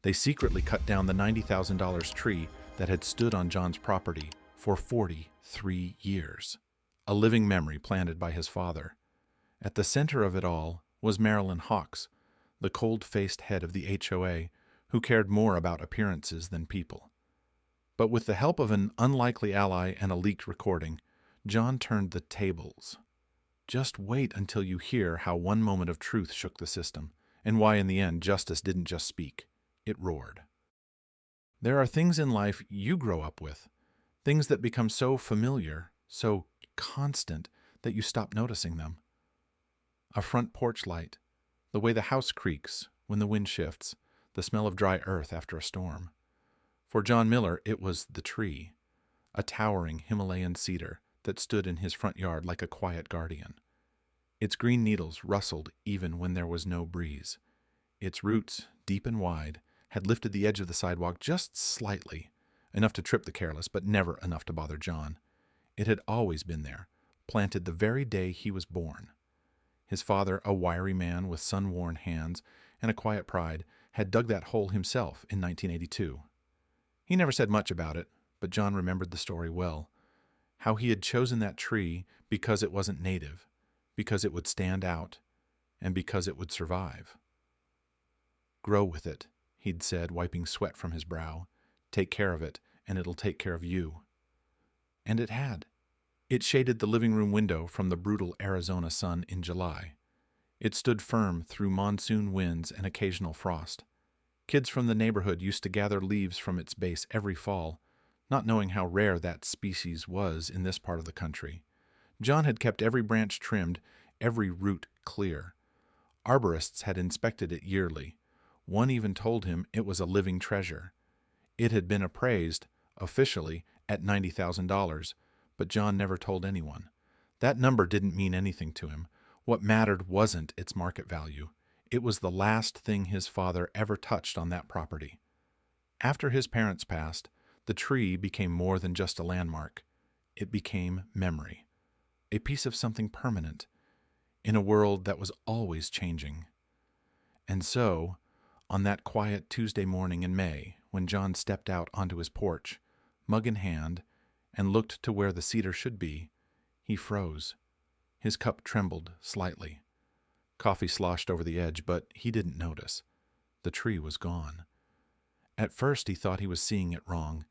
They secretly cut down the $90,000 tree that had stood on John's property for 43 years, a living memory planted by his father. At the center of it all was Marilyn Hawks, the cold-faced head of the HOA, who cared more about appearances than people. But with the help of an unlikely ally and a leaked recording, John turned the tables. Just wait until you hear how one moment of truth shook the system, and why in the end justice didn't just speak, it roared. There are things in life you grow up with, things that become so familiar, so constant, that you stop noticing them. A front porch light, the way the house creaks when the wind shifts, the smell of dry earth after a storm. For John Miller, it was the tree, a towering Himalayan cedar that stood in his front yard like a quiet guardian. Its green needles rustled even when there was no breeze. Its roots, deep and wide, had lifted the edge of the sidewalk just slightly, enough to trip the careless, but never enough to bother John. It had always been there, planted the very day he was born. His father, a wiry man with sun-worn hands and a quiet pride, had dug that hole himself in 1982. He never said much about it, but John remembered the story well. How he had chosen that tree because it wasn't native, because it would stand out, and because it would survive. "Grow with it," he'd said, wiping sweat from his brow. "Take care of it, and it'll take care of you." And it had. It shaded the living room window from the brutal Arizona sun in July. It stood firm through monsoon winds and occasional frost. Kids from the neighborhood used to gather leaves from its base every fall, not knowing how rare that species was in this part of the country. John had kept every branch trimmed, every root clear. Arborists had inspected it yearly. One even told him it was a living treasure. It had been appraised, officially, at $90,000, but John never told anyone. That number didn't mean anything to him. What mattered wasn't its market value. It was the last thing his father ever touched on that property. After his parents passed, the tree became more than just a landmark. It became memory, a piece of something permanent, in a world that was always changing. And so, on that quiet Tuesday morning in May, when John stepped out onto his porch, mug in hand, and looked to where the cedar should be, he froze. His cup trembled slightly. Coffee sloshed over the edge, but he didn't notice. The tree was gone. At first he thought he was seeing it wrong,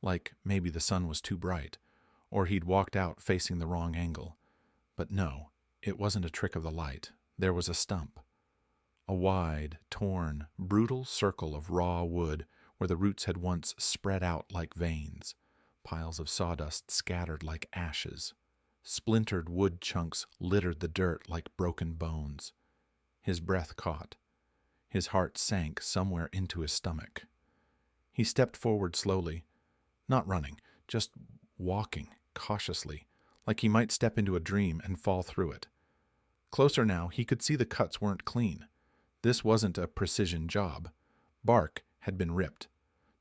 like maybe the sun was too bright, or he'd walked out facing the wrong angle. But no, it wasn't a trick of the light. There was a stump. A wide, torn, brutal circle of raw wood where the roots had once spread out like veins, piles of sawdust scattered like ashes. Splintered wood chunks littered the dirt like broken bones. His breath caught. His heart sank somewhere into his stomach. He stepped forward slowly, not running, just walking cautiously, like he might step into a dream and fall through it. Closer now, he could see the cuts weren't clean. This wasn't a precision job. Bark had been ripped.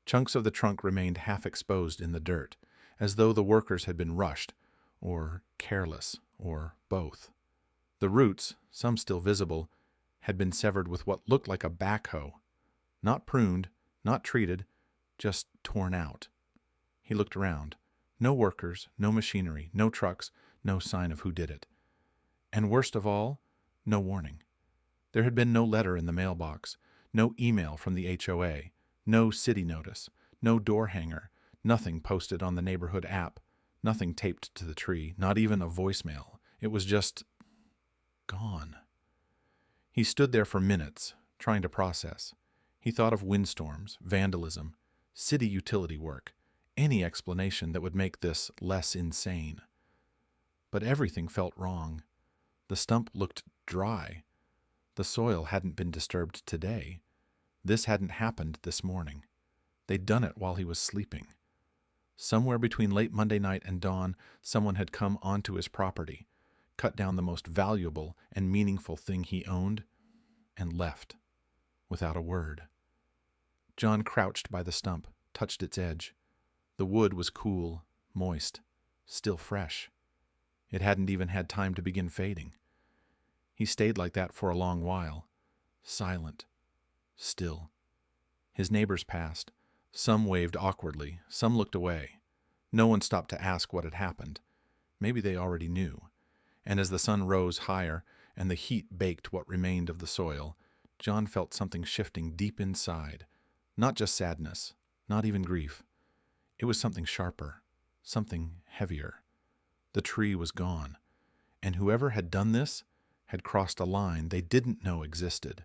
Chunks of the trunk remained half exposed in the dirt, as though the workers had been rushed, or careless, or both. The roots, some still visible, had been severed with what looked like a backhoe. Not pruned, not treated, just torn out. He looked around. No workers, no machinery, no trucks, no sign of who did it. And worst of all, no warning. There had been no letter in the mailbox, no email from the HOA, no city notice, no door hanger, nothing posted on the neighborhood app, nothing taped to the tree, not even a voicemail. It was just gone. He stood there for minutes, trying to process. He thought of windstorms, vandalism, city utility work, any explanation that would make this less insane. But everything felt wrong. The stump looked dry. The soil hadn't been disturbed today. This hadn't happened this morning. They'd done it while he was sleeping. Somewhere between late Monday night and dawn, someone had come onto his property, cut down the most valuable and meaningful thing he owned, and left, without a word. John crouched by the stump, touched its edge. The wood was cool, moist, still fresh. It hadn't even had time to begin fading. He stayed like that for a long while, silent, still. His neighbors passed. Some waved awkwardly, some looked away. No one stopped to ask what had happened. Maybe they already knew. And as the sun rose higher and the heat baked what remained of the soil, John felt something shifting deep inside. Not just sadness, not even grief. It was something sharper, something heavier. The tree was gone, and whoever had done this had crossed a line they didn't know existed.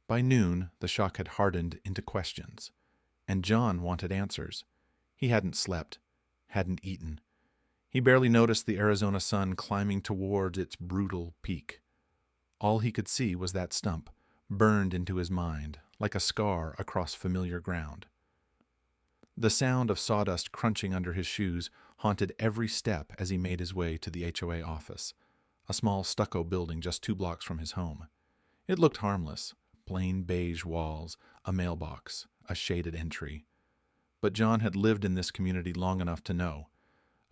By noon, the shock had hardened into questions, and John wanted answers. He hadn't slept, hadn't eaten. He barely noticed the Arizona sun climbing towards its brutal peak. All he could see was that stump, burned into his mind, like a scar across familiar ground. The sound of sawdust crunching under his shoes haunted every step as he made his way to the HOA office, a small stucco building just 2 blocks from his home. It looked harmless, plain beige walls, a mailbox, a shaded entry. But John had lived in this community long enough to know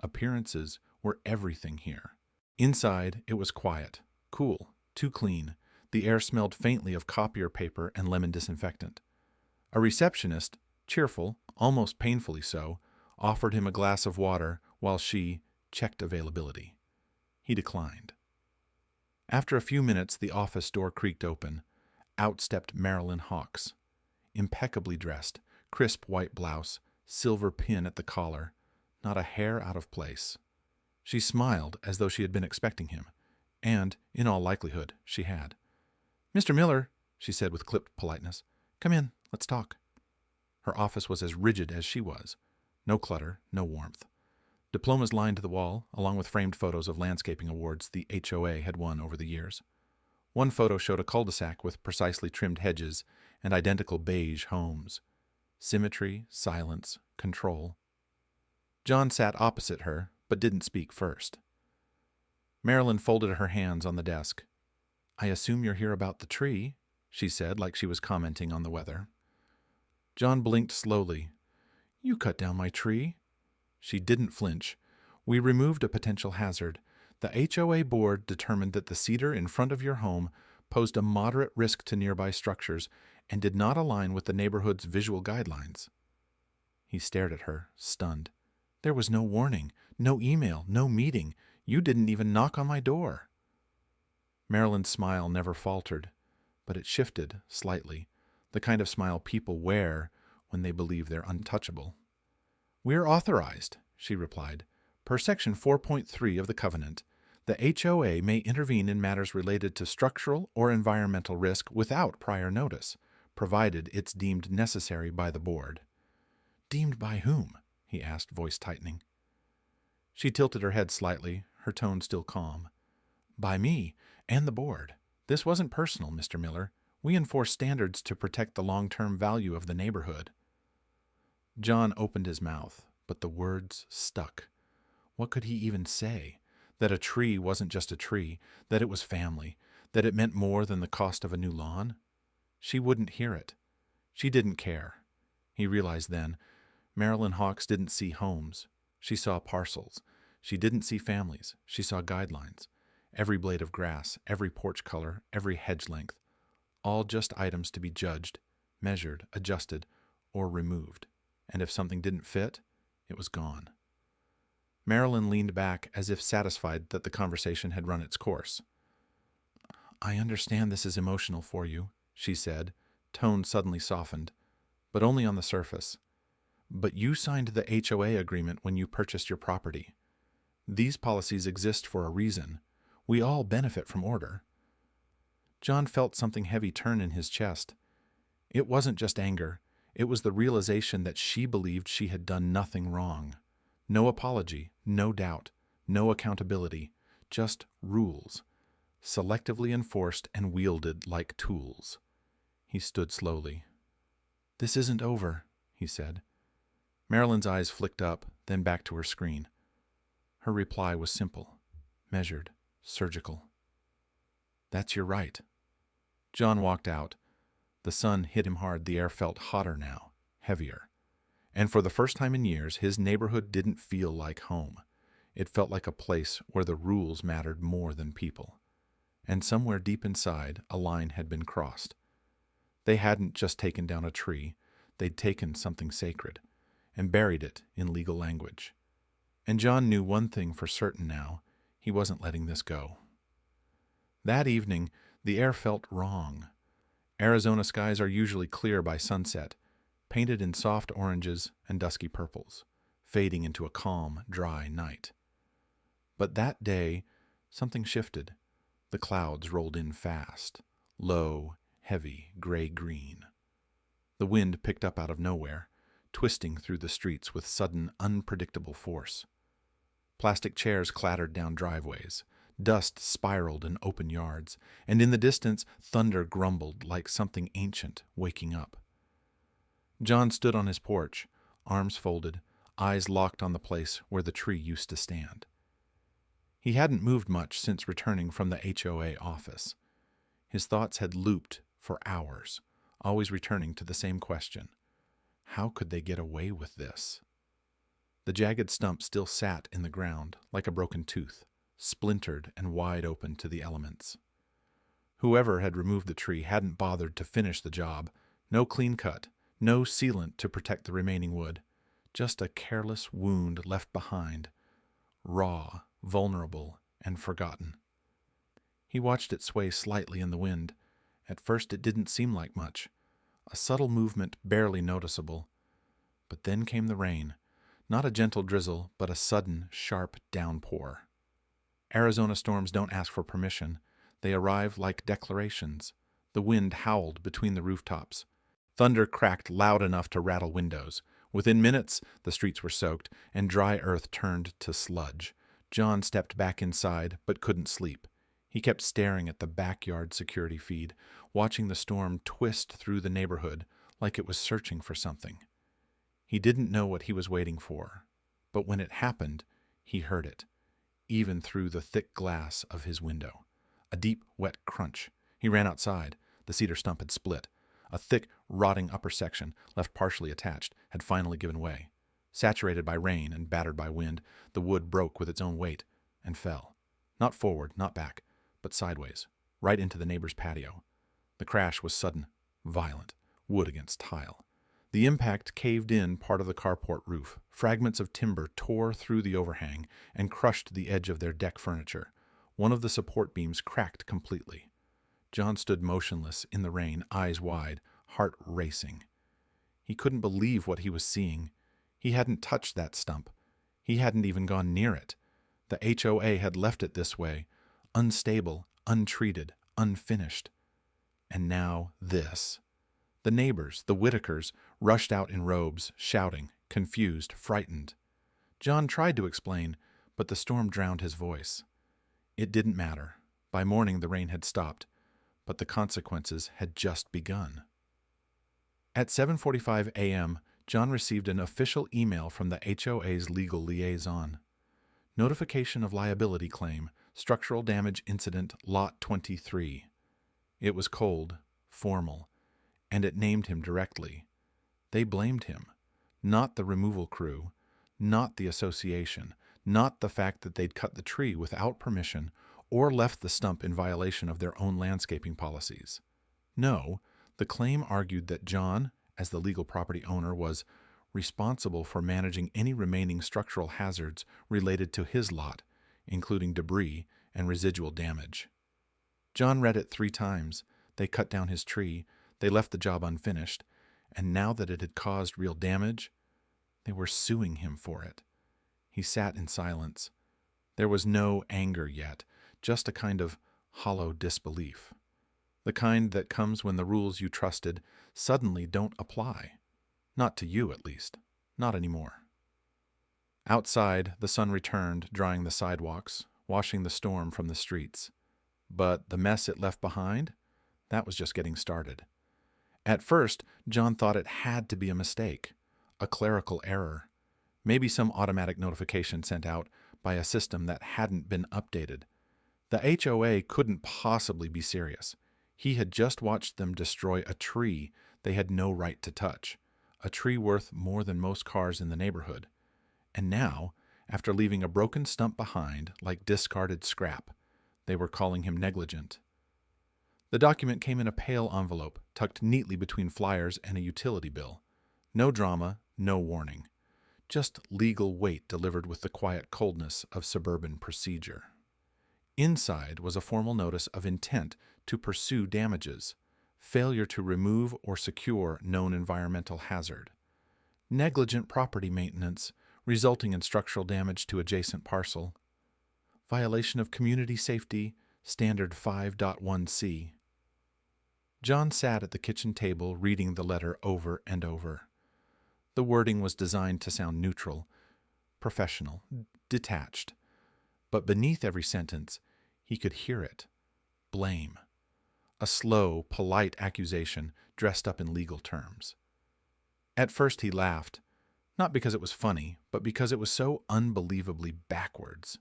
appearances were everything here. Inside, it was quiet, cool, too clean. The air smelled faintly of copier paper and lemon disinfectant. A receptionist, cheerful, almost painfully so, offered him a glass of water while she checked availability. He declined. After a few minutes, the office door creaked open. Out stepped Marilyn Hawks. Impeccably dressed, crisp white blouse, silver pin at the collar, not a hair out of place. She smiled as though she had been expecting him, and, in all likelihood, she had. "Mr. Miller," she said with clipped politeness, "come in, let's talk." Her office was as rigid as she was. No clutter, no warmth. Diplomas lined the wall, along with framed photos of landscaping awards the HOA had won over the years. One photo showed a cul-de-sac with precisely trimmed hedges and identical beige homes. Symmetry, silence, control. John sat opposite her, but didn't speak first. Marilyn folded her hands on the desk. "I assume you're here about the tree," she said, like she was commenting on the weather. John blinked slowly. "You cut down my tree." She didn't flinch. "We removed a potential hazard. The HOA board determined that the cedar in front of your home posed a moderate risk to nearby structures and did not align with the neighborhood's visual guidelines." He stared at her, stunned. "There was no warning, no email, no meeting. You didn't even knock on my door." Marilyn's smile never faltered, but it shifted slightly, the kind of smile people wear when they believe they're untouchable. "We're authorized," she replied. "Per Section 4.3 of the Covenant, the HOA may intervene in matters related to structural or environmental risk without prior notice, provided it's deemed necessary by the board." "Deemed by whom?" he asked, voice tightening. She tilted her head slightly, her tone still calm. "By me and the board. This wasn't personal, Mr. Miller. We enforce standards to protect the long-term value of the neighborhood." John opened his mouth, but the words stuck. What could he even say? That a tree wasn't just a tree, that it was family, that it meant more than the cost of a new lawn? She wouldn't hear it. She didn't care. He realized then, Marilyn Hawks didn't see homes. She saw parcels. She didn't see families. She saw guidelines. Every blade of grass, every porch color, every hedge length. All just items to be judged, measured, adjusted, or removed. And if something didn't fit, it was gone. Marilyn leaned back as if satisfied that the conversation had run its course. "I understand this is emotional for you," she said, tone suddenly softened, but only on the surface. "But you signed the HOA agreement when you purchased your property. These policies exist for a reason. We all benefit from order." John felt something heavy turn in his chest. It wasn't just anger. It was the realization that she believed she had done nothing wrong. No apology, no doubt, no accountability, just rules, selectively enforced and wielded like tools. He stood slowly. "This isn't over," he said. Marilyn's eyes flicked up, then back to her screen. Her reply was simple, measured, surgical. "That's your right." John walked out. The sun hit him hard. The air felt hotter now, heavier. And for the first time in years, his neighborhood didn't feel like home. It felt like a place where the rules mattered more than people. And somewhere deep inside, a line had been crossed. They hadn't just taken down a tree. They'd taken something sacred and buried it in legal language. And John knew one thing for certain now: he wasn't letting this go. That evening, the air felt wrong. Arizona skies are usually clear by sunset, painted in soft oranges and dusky purples, fading into a calm, dry night. But that day, something shifted. The clouds rolled in fast, low, heavy, gray-green. The wind picked up out of nowhere, twisting through the streets with sudden, unpredictable force. Plastic chairs clattered down driveways, dust spiraled in open yards, and in the distance, thunder grumbled like something ancient waking up. John stood on his porch, arms folded, eyes locked on the place where the tree used to stand. He hadn't moved much since returning from the HOA office. His thoughts had looped for hours, always returning to the same question: how could they get away with this? The jagged stump still sat in the ground like a broken tooth, splintered and wide open to the elements. Whoever had removed the tree hadn't bothered to finish the job. No clean cut, no sealant to protect the remaining wood, just a careless wound left behind, raw, vulnerable, and forgotten. He watched it sway slightly in the wind. At first it didn't seem like much, a subtle movement barely noticeable. But then came the rain, not a gentle drizzle, but a sudden, sharp downpour. Arizona storms don't ask for permission. They arrive like declarations. The wind howled between the rooftops. Thunder cracked loud enough to rattle windows. Within minutes, the streets were soaked, and dry earth turned to sludge. John stepped back inside, but couldn't sleep. He kept staring at the backyard security feed, watching the storm twist through the neighborhood like it was searching for something. He didn't know what he was waiting for, but when it happened, he heard it, even through the thick glass of his window. A deep, wet crunch. He ran outside. The cedar stump had split. A thick, rotting upper section, left partially attached, had finally given way. Saturated by rain and battered by wind, the wood broke with its own weight and fell. Not forward, not back, but sideways, right into the neighbor's patio. The crash was sudden, violent, wood against tile. The impact caved in part of the carport roof. Fragments of timber tore through the overhang and crushed the edge of their deck furniture. One of the support beams cracked completely. John stood motionless in the rain, eyes wide, heart racing. He couldn't believe what he was seeing. He hadn't touched that stump. He hadn't even gone near it. The HOA had left it this way, unstable, untreated, unfinished. And now this. The neighbors, the Whitakers, rushed out in robes, shouting, confused, frightened. John tried to explain, but the storm drowned his voice. It didn't matter. By morning the rain had stopped, but the consequences had just begun. At 7:45 a.m., John received an official email from the HOA's legal liaison. Notification of liability claim, structural damage incident, Lot 23. It was cold, formal, and it named him directly. They blamed him, not the removal crew, not the association, not the fact that they'd cut the tree without permission or left the stump in violation of their own landscaping policies. No, the claim argued that John, as the legal property owner, was responsible for managing any remaining structural hazards related to his lot, including debris and residual damage. John read it 3 times. They cut down his tree, they left the job unfinished, and now that it had caused real damage, they were suing him for it. He sat in silence. There was no anger yet, just a kind of hollow disbelief. The kind that comes when the rules you trusted suddenly don't apply. Not to you, at least. Not anymore. Outside, the sun returned, drying the sidewalks, washing the storm from the streets. But the mess it left behind? That was just getting started. At first, John thought it had to be a mistake, a clerical error, maybe some automatic notification sent out by a system that hadn't been updated. The HOA couldn't possibly be serious. He had just watched them destroy a tree they had no right to touch, a tree worth more than most cars in the neighborhood. And now, after leaving a broken stump behind like discarded scrap, they were calling him negligent. The document came in a pale envelope, tucked neatly between flyers and a utility bill. No drama, no warning. Just legal weight delivered with the quiet coldness of suburban procedure. Inside was a formal notice of intent to pursue damages, failure to remove or secure known environmental hazard, negligent property maintenance resulting in structural damage to adjacent parcel, violation of community safety standard 5.1c. John sat at the kitchen table reading the letter over and over. The wording was designed to sound neutral, professional, detached. But beneath every sentence, he could hear it. Blame. A slow, polite accusation dressed up in legal terms. At first he laughed, not because it was funny, but because it was so unbelievably backwards.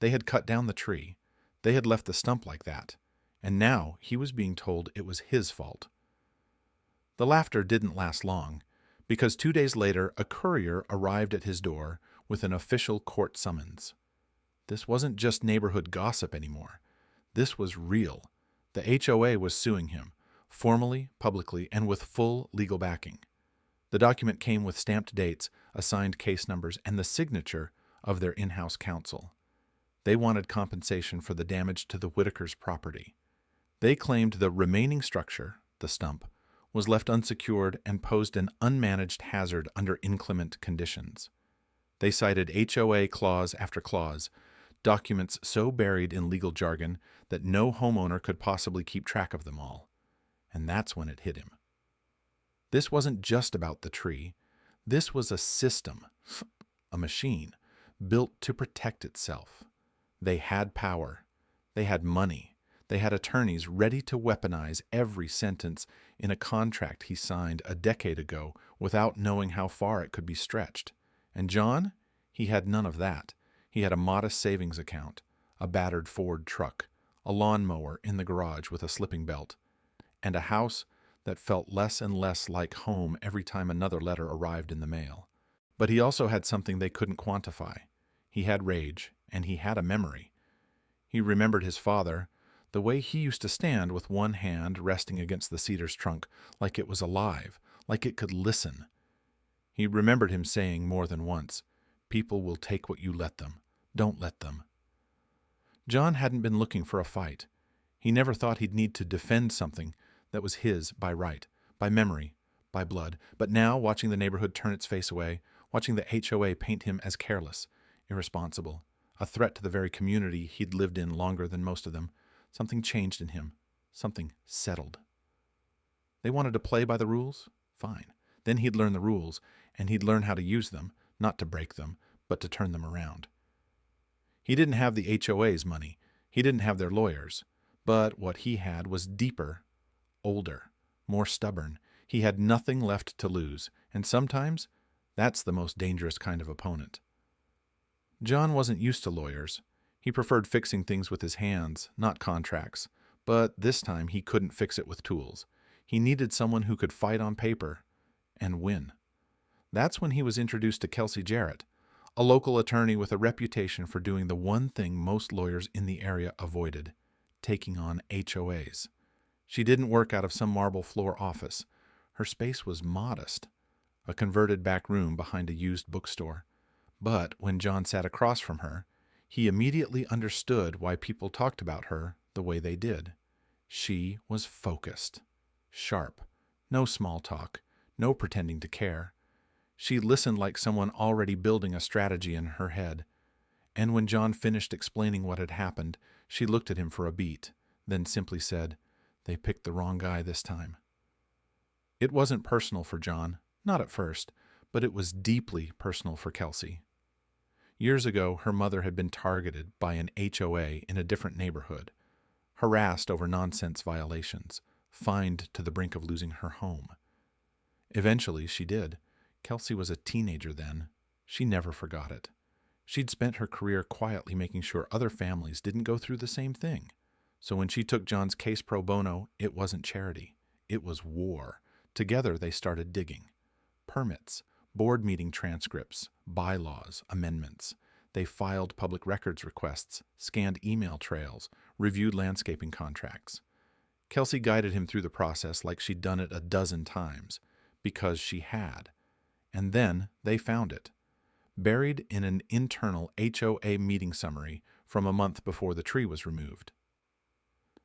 They had cut down the tree. They had left the stump like that. And now he was being told it was his fault. The laughter didn't last long, because 2 days later a courier arrived at his door with an official court summons. This wasn't just neighborhood gossip anymore. This was real. The HOA was suing him, formally, publicly, and with full legal backing. The document came with stamped dates, assigned case numbers, and the signature of their in-house counsel. They wanted compensation for the damage to the Whitakers' property. They claimed the remaining structure, the stump, was left unsecured and posed an unmanaged hazard under inclement conditions. They cited HOA clause after clause, documents so buried in legal jargon that no homeowner could possibly keep track of them all. And that's when it hit him. This wasn't just about the tree. This was a system, a machine, built to protect itself. They had power. They had money. They had attorneys ready to weaponize every sentence in a contract he signed a decade ago without knowing how far it could be stretched. And John? He had none of that. He had a modest savings account, a battered Ford truck, a lawnmower in the garage with a slipping belt, and a house that felt less and less like home every time another letter arrived in the mail. But he also had something they couldn't quantify. He had rage, and he had a memory. He remembered his father, the way he used to stand with one hand resting against the cedar's trunk, like it was alive, like it could listen. He remembered him saying more than once, "People will take what you let them. Don't let them." John hadn't been looking for a fight. He never thought he'd need to defend something that was his by right, by memory, by blood. But now, watching the neighborhood turn its face away, watching the HOA paint him as careless, irresponsible, a threat to the very community he'd lived in longer than most of them, something changed in him. Something settled. They wanted to play by the rules? Fine. Then he'd learn the rules, and he'd learn how to use them, not to break them, but to turn them around. He didn't have the HOA's money. He didn't have their lawyers. But what he had was deeper, older, more stubborn. He had nothing left to lose, and sometimes that's the most dangerous kind of opponent. John wasn't used to lawyers. He preferred fixing things with his hands, not contracts. But this time he couldn't fix it with tools. He needed someone who could fight on paper and win. That's when he was introduced to Kelsey Jarrett, a local attorney with a reputation for doing the one thing most lawyers in the area avoided, taking on HOAs. She didn't work out of some marble floor office. Her space was modest, a converted back room behind a used bookstore. But when John sat across from her, he immediately understood why people talked about her the way they did. She was focused, sharp, no small talk, no pretending to care. She listened like someone already building a strategy in her head. And when John finished explaining what had happened, she looked at him for a beat, then simply said, "They picked the wrong guy this time." It wasn't personal for John, not at first, but it was deeply personal for Kelsey. Years ago, her mother had been targeted by an HOA in a different neighborhood, harassed over nonsense violations, fined to the brink of losing her home. Eventually, she did. Kelsey was a teenager then. She never forgot it. She'd spent her career quietly making sure other families didn't go through the same thing. So when she took John's case pro bono, it wasn't charity. It was war. Together, they started digging. Permits, board meeting transcripts, bylaws, amendments. They filed public records requests, scanned email trails, reviewed landscaping contracts. Kelsey guided him through the process like she'd done it a dozen times, because she had. And then they found it, buried in an internal HOA meeting summary from a month before the tree was removed.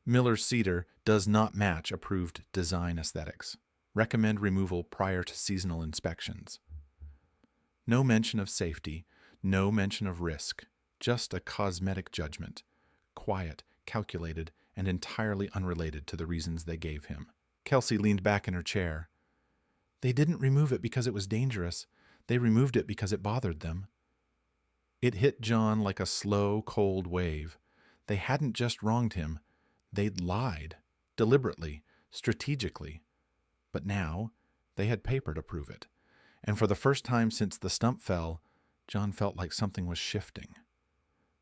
Miller's cedar does not match approved design aesthetics. Recommend removal prior to seasonal inspections. No mention of safety, no mention of risk, just a cosmetic judgment, quiet, calculated, and entirely unrelated to the reasons they gave him. Kelsey leaned back in her chair. They didn't remove it because it was dangerous. They removed it because it bothered them. It hit John like a slow, cold wave. They hadn't just wronged him. They'd lied, deliberately, strategically. But now, they had paper to prove it. And for the first time since the stump fell, John felt like something was shifting.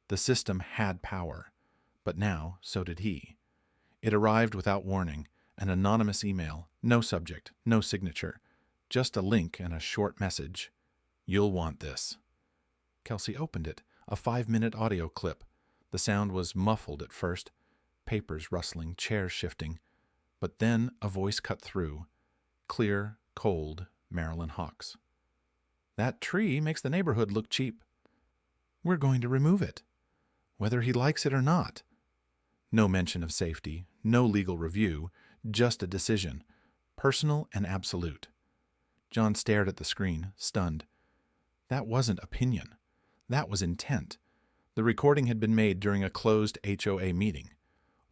The system had power, but now so did he. It arrived without warning, an anonymous email, no subject, no signature, just a link and a short message. You'll want this. Kelsey opened it, a 5-minute audio clip. The sound was muffled at first, papers rustling, chairs shifting. But then a voice cut through. Clear, cold, Marilyn Hawks. That tree makes the neighborhood look cheap. We're going to remove it, whether he likes it or not. No mention of safety, no legal review, just a decision, personal and absolute. John stared at the screen, stunned. That wasn't opinion. That was intent. The recording had been made during a closed HOA meeting,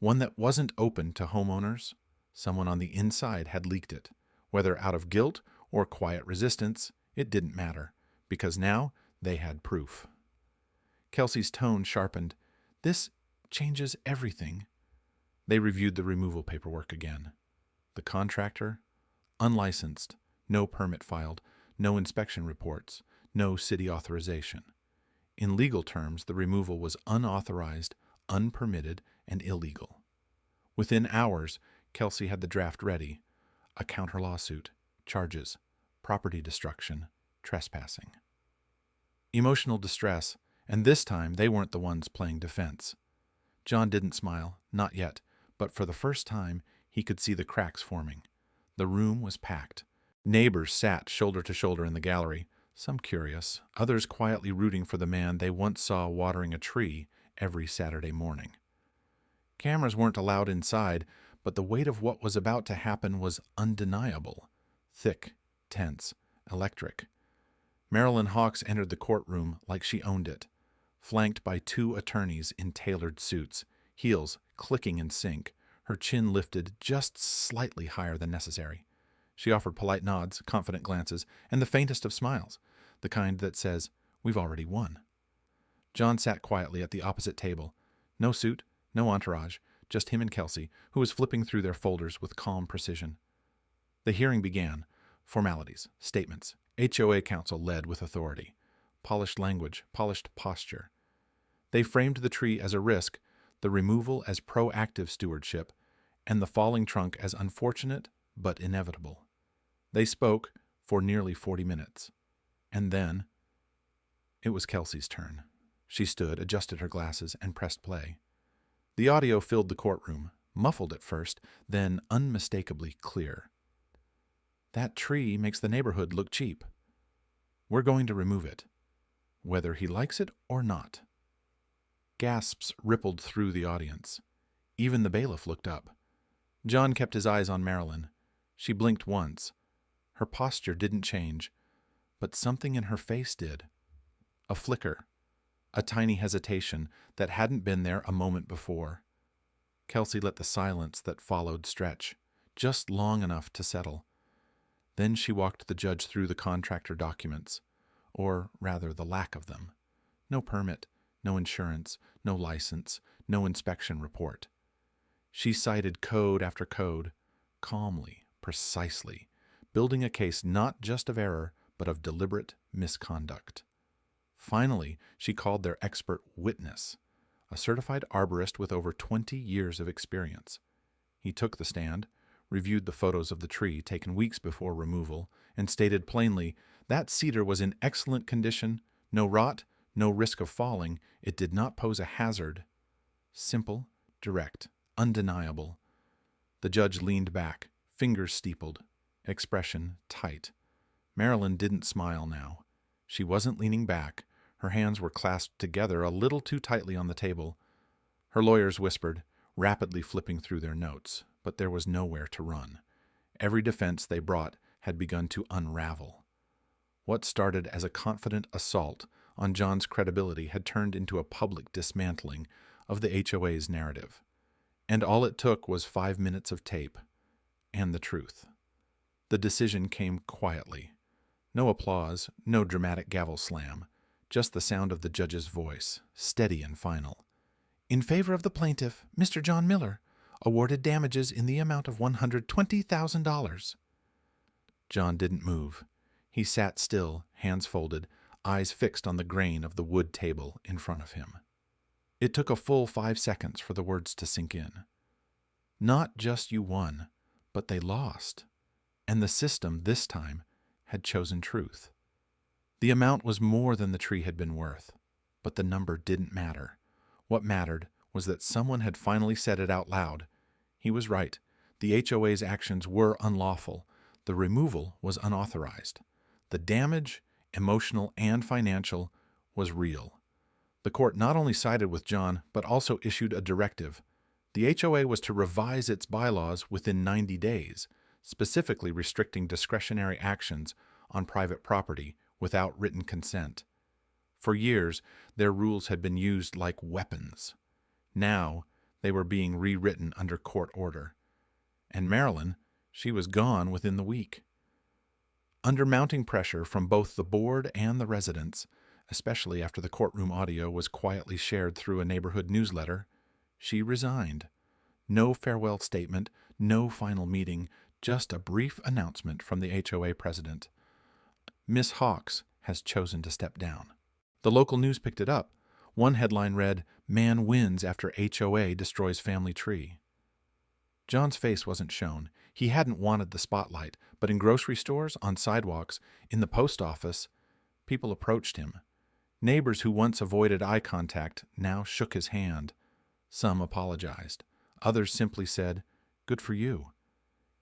one that wasn't open to homeowners. Someone on the inside had leaked it. Whether out of guilt or quiet resistance, it didn't matter, because now they had proof. Kelsey's tone sharpened. This changes everything. They reviewed the removal paperwork again. The contractor? Unlicensed, no permit filed, no inspection reports, no city authorization. In legal terms, the removal was unauthorized, unpermitted, and illegal. Within hours, Kelsey had the draft ready. A counter lawsuit, charges, property destruction, trespassing. Emotional distress, and this time they weren't the ones playing defense. John didn't smile, not yet, but for the first time he could see the cracks forming. The room was packed. Neighbors sat shoulder to shoulder in the gallery, some curious, others quietly rooting for the man they once saw watering a tree every Saturday morning. Cameras weren't allowed inside, but the weight of what was about to happen was undeniable. Thick, tense, electric. Marilyn Hawks entered the courtroom like she owned it, flanked by 2 attorneys in tailored suits, heels clicking in sync, her chin lifted just slightly higher than necessary. She offered polite nods, confident glances, and the faintest of smiles, the kind that says, "We've already won." John sat quietly at the opposite table. No suit, no entourage, just him and Kelsey, who was flipping through their folders with calm precision. The hearing began. Formalities, statements. HOA counsel led with authority. Polished language, polished posture. They framed the tree as a risk, the removal as proactive stewardship, and the falling trunk as unfortunate but inevitable. They spoke for nearly 40 minutes. And then it was Kelsey's turn. She stood, adjusted her glasses, and pressed play. The audio filled the courtroom, muffled at first, then unmistakably clear. That tree makes the neighborhood look cheap. We're going to remove it, whether he likes it or not. Gasps rippled through the audience. Even the bailiff looked up. John kept his eyes on Marilyn. She blinked once. Her posture didn't change, but something in her face did. A flicker, a tiny hesitation that hadn't been there a moment before. Kelsey let the silence that followed stretch, just long enough to settle. Then she walked the judge through the contractor documents, or rather the lack of them. No permit, no insurance, no license, no inspection report. She cited code after code, calmly, precisely, building a case not just of error, but of deliberate misconduct. Finally, she called their expert witness, a certified arborist with over 20 years of experience. He took the stand, reviewed the photos of the tree taken weeks before removal, and stated plainly that cedar was in excellent condition, no rot, no risk of falling, it did not pose a hazard. Simple, direct, undeniable. The judge leaned back, fingers steepled, expression tight. Marilyn didn't smile now. She wasn't leaning back. Her hands were clasped together a little too tightly on the table. Her lawyers whispered, rapidly flipping through their notes, but there was nowhere to run. Every defense they brought had begun to unravel. What started as a confident assault on John's credibility had turned into a public dismantling of the HOA's narrative. And all it took was 5 minutes of tape and the truth. The decision came quietly. No applause, no dramatic gavel slam, just the sound of the judge's voice, steady and final. In favor of the plaintiff, Mr. John Miller, awarded damages in the amount of $120,000. John didn't move. He sat still, hands folded, eyes fixed on the grain of the wood table in front of him. It took a full 5 seconds for the words to sink in. Not just you won, but they lost. And the system, this time, had chosen truth. The amount was more than the tree had been worth, but the number didn't matter. What mattered was that someone had finally said it out loud. He was right. The HOA's actions were unlawful. The removal was unauthorized. The damage, emotional and financial, was real. The court not only sided with John, but also issued a directive. The HOA was to revise its bylaws within 90 days, specifically restricting discretionary actions on private property without written consent. For years, their rules had been used like weapons. Now, they were being rewritten under court order. And Marilyn, she was gone within the week. Under mounting pressure from both the board and the residents, especially after the courtroom audio was quietly shared through a neighborhood newsletter, she resigned. No farewell statement, no final meeting, just a brief announcement from the HOA president. Miss Hawks has chosen to step down. The local news picked it up. One headline read, "Man wins after HOA destroys family tree." John's face wasn't shown. He hadn't wanted the spotlight, but in grocery stores, on sidewalks, in the post office, people approached him. Neighbors who once avoided eye contact now shook his hand. Some apologized. Others simply said, "Good for you."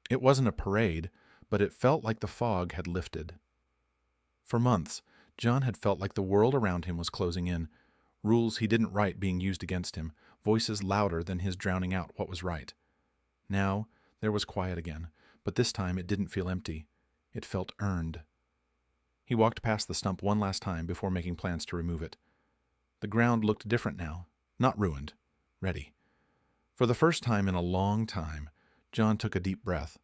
It wasn't a parade, but it felt like the fog had lifted. For months, John had felt like the world around him was closing in, rules he didn't write being used against him, voices louder than his drowning out what was right. Now, there was quiet again, but this time it didn't feel empty. It felt earned. He walked past the stump one last time before making plans to remove it. The ground looked different now, not ruined, ready. For the first time in a long time, John took a deep breath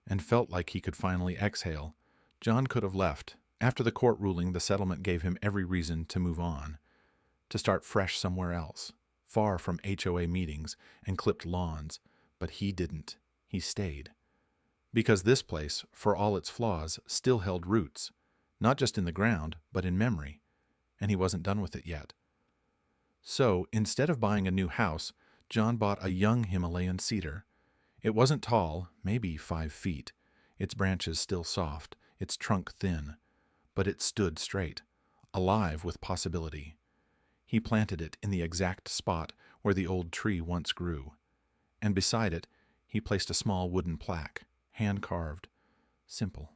and felt like he could finally exhale. John could have left. After the court ruling, the settlement gave him every reason to move on, to start fresh somewhere else, far from HOA meetings and clipped lawns. But he didn't. He stayed. Because this place, for all its flaws, still held roots, not just in the ground, but in memory, and he wasn't done with it yet. So, instead of buying a new house, John bought a young Himalayan cedar. It wasn't tall, maybe 5 feet, its branches still soft, its trunk thin, but it stood straight, alive with possibility. He planted it in the exact spot where the old tree once grew, and beside it he placed a small wooden plaque, hand-carved, simple.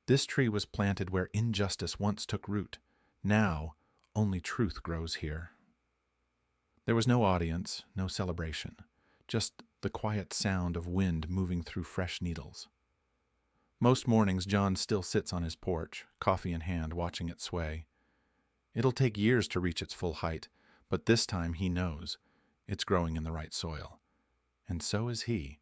This tree was planted where injustice once took root. Now, only truth grows here. There was no audience, no celebration, just the quiet sound of wind moving through fresh needles. Most mornings, John still sits on his porch, coffee in hand, watching it sway. It'll take years to reach its full height, but this time he knows it's growing in the right soil. And so is he.